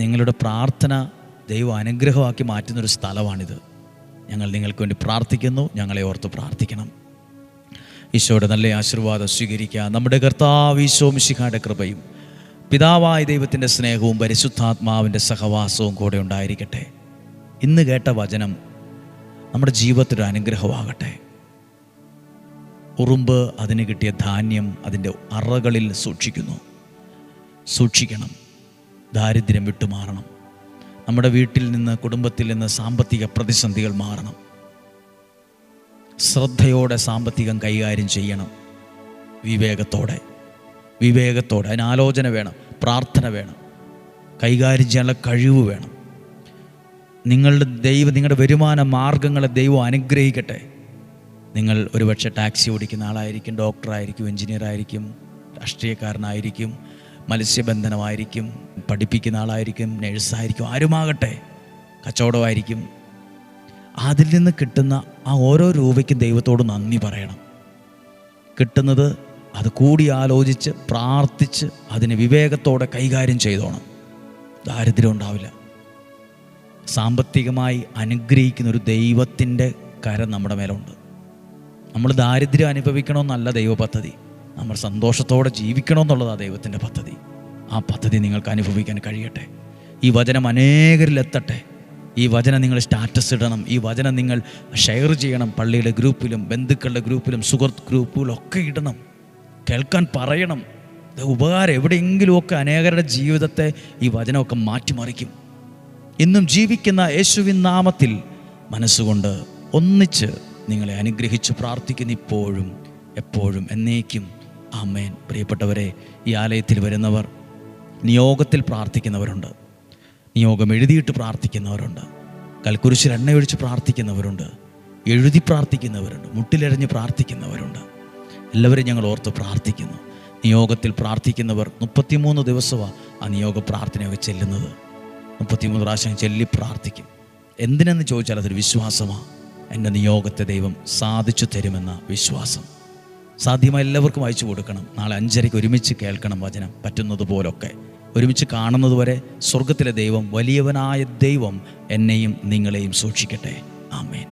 നിങ്ങളുടെ പ്രാർത്ഥന ദൈവം അനുഗ്രഹമാക്കി മാറ്റുന്നൊരു സ്ഥലമാണിത്. ഞങ്ങൾ നിങ്ങൾക്ക് വേണ്ടി പ്രാർത്ഥിക്കുന്നു. ഞങ്ങളെ ഓർത്ത് പ്രാർത്ഥിക്കണം. ഈശോയുടെ നല്ല ആശീർവാദം സ്വീകരിക്കുക. നമ്മുടെ കർത്താവ് ഈശോ മിശിഹായുടെ കൃപയും പിതാവായ ദൈവത്തിൻ്റെ സ്നേഹവും പരിശുദ്ധാത്മാവിൻ്റെ സഹവാസവും കൂടെ ഉണ്ടായിരിക്കട്ടെ. ഇന്ന് കേട്ട വചനം നമ്മുടെ ജീവിതത്തിലൊരു അനുഗ്രഹമാകട്ടെ. ഉറുമ്പ് അതിന് കിട്ടിയ ധാന്യം അതിൻ്റെ അറകളിൽ സൂക്ഷിക്കണം. ദാരിദ്ര്യം വിട്ടുമാറണം. നമ്മുടെ വീട്ടിൽ നിന്ന്, കുടുംബത്തിൽ നിന്ന് സാമ്പത്തിക പ്രതിസന്ധികൾ മാറണം. ശ്രദ്ധയോടെ സാമ്പത്തികം കൈകാര്യം ചെയ്യണം. വിവേകത്തോടെ അതിന് ആലോചന വേണം, പ്രാർത്ഥന വേണം, കൈകാര്യം ചെയ്യാനുള്ള കഴിവ് വേണം. നിങ്ങളുടെ വരുമാന മാർഗങ്ങളെ ദൈവം അനുഗ്രഹിക്കട്ടെ. നിങ്ങൾ ഒരുപക്ഷെ ടാക്സി ഓടിക്കുന്ന ആളായിരിക്കും, ഡോക്ടറായിരിക്കും, എൻജിനീയറായിരിക്കും, രാഷ്ട്രീയക്കാരനായിരിക്കും, മത്സ്യബന്ധനമായിരിക്കും, പഠിപ്പിക്കുന്ന ആളായിരിക്കും, നഴ്സായിരിക്കും, ആരുമാകട്ടെ, കച്ചവടമായിരിക്കും. അതിൽ നിന്ന് കിട്ടുന്ന ആ ഓരോ രൂപയ്ക്കും ദൈവത്തോട് നന്ദി പറയണം. കിട്ടുന്നത് അത് കൂടി ആലോചിച്ച് പ്രാർത്ഥിച്ച് അതിനെ വിവേകത്തോടെ കൈകാര്യം ചെയ്തോണം. ദാരിദ്ര്യം ഉണ്ടാവില്ല. സാമ്പത്തികമായി അനുഗ്രഹിക്കുന്നൊരു ദൈവത്തിൻ്റെ കരം നമ്മുടെ മേലുണ്ട്. നമ്മൾ ദാരിദ്ര്യം അനുഭവിക്കണമെന്നല്ല ദൈവ പദ്ധതി. നമ്മൾ സന്തോഷത്തോടെ ജീവിക്കണമെന്നുള്ളതാണ് ദൈവത്തിൻ്റെ പദ്ധതി. ആ പദ്ധതി നിങ്ങൾക്ക് അനുഭവിക്കാൻ കഴിയട്ടെ. ഈ വചനം അനേകരിലെത്തട്ടെ. ഈ വചനം നിങ്ങൾ സ്റ്റാറ്റസ് ഇടണം. ഈ വചനം നിങ്ങൾ ഷെയർ ചെയ്യണം. പള്ളിയുടെ ഗ്രൂപ്പിലും ബന്ധുക്കളുടെ ഗ്രൂപ്പിലും സുഹൃത്ത് ഗ്രൂപ്പിലും ഒക്കെ ഇടണം. കേൾക്കാൻ പറയണം. ഉപകാരം എവിടെയെങ്കിലുമൊക്കെ അനേകരുടെ ജീവിതത്തെ ഈ വചനമൊക്കെ മാറ്റിമറിക്കും. ഇന്നും ജീവിക്കുന്ന യേശുവിൻ നാമത്തിൽ മനസ്സുകൊണ്ട് ഒന്നിച്ച് നിങ്ങളെ അനുഗ്രഹിച്ച് പ്രാർത്ഥിക്കുന്നു, ഇപ്പോഴും എപ്പോഴും എന്നേക്കും. ആമേൻ. പ്രിയപ്പെട്ടവരെ, ഈ ആലയത്തിൽ വരുന്നവർ നിയോഗത്തിൽ പ്രാർത്ഥിക്കുന്നവരുണ്ട്, നിയോഗം എഴുതിയിട്ട് പ്രാർത്ഥിക്കുന്നവരുണ്ട്, കൽക്കുരിശിൽ എണ്ണയൊഴിച്ച് പ്രാർത്ഥിക്കുന്നവരുണ്ട്, എഴുതി പ്രാർത്ഥിക്കുന്നവരുണ്ട്, മുട്ടിലെറിഞ്ഞ് പ്രാർത്ഥിക്കുന്നവരുണ്ട്. എല്ലാവരും ഞങ്ങൾ ഓർത്ത് പ്രാർത്ഥിക്കുന്നു. നിയോഗത്തിൽ പ്രാർത്ഥിക്കുന്നവർ 33 ദിവസമാണ് ആ നിയോഗ പ്രാർത്ഥനയൊക്കെ ചെല്ലുന്നത്. 33 പ്രാവശ്യം ചൊല്ലി പ്രാർത്ഥിക്കും. എന്തിനെന്ന് ചോദിച്ചാൽ അതൊരു വിശ്വാസമാണ്. എൻ്റെ നിയോഗത്തെ ദൈവം സാധിച്ചു തരുമെന്ന വിശ്വാസം. സാധ്യമായി എല്ലാവർക്കും അയച്ചു കൊടുക്കണം. നാളെ 5:30 ഒരുമിച്ച് കേൾക്കണം വചനം. പറ്റുന്നത് പോലൊക്കെ ഒരുമിച്ച് കാണുന്നത് വരെ സ്വർഗത്തിലെ ദൈവം, വലിയവനായ ദൈവം എന്നെയും നിങ്ങളെയും സൂക്ഷിക്കട്ടെ. ആമേൻ.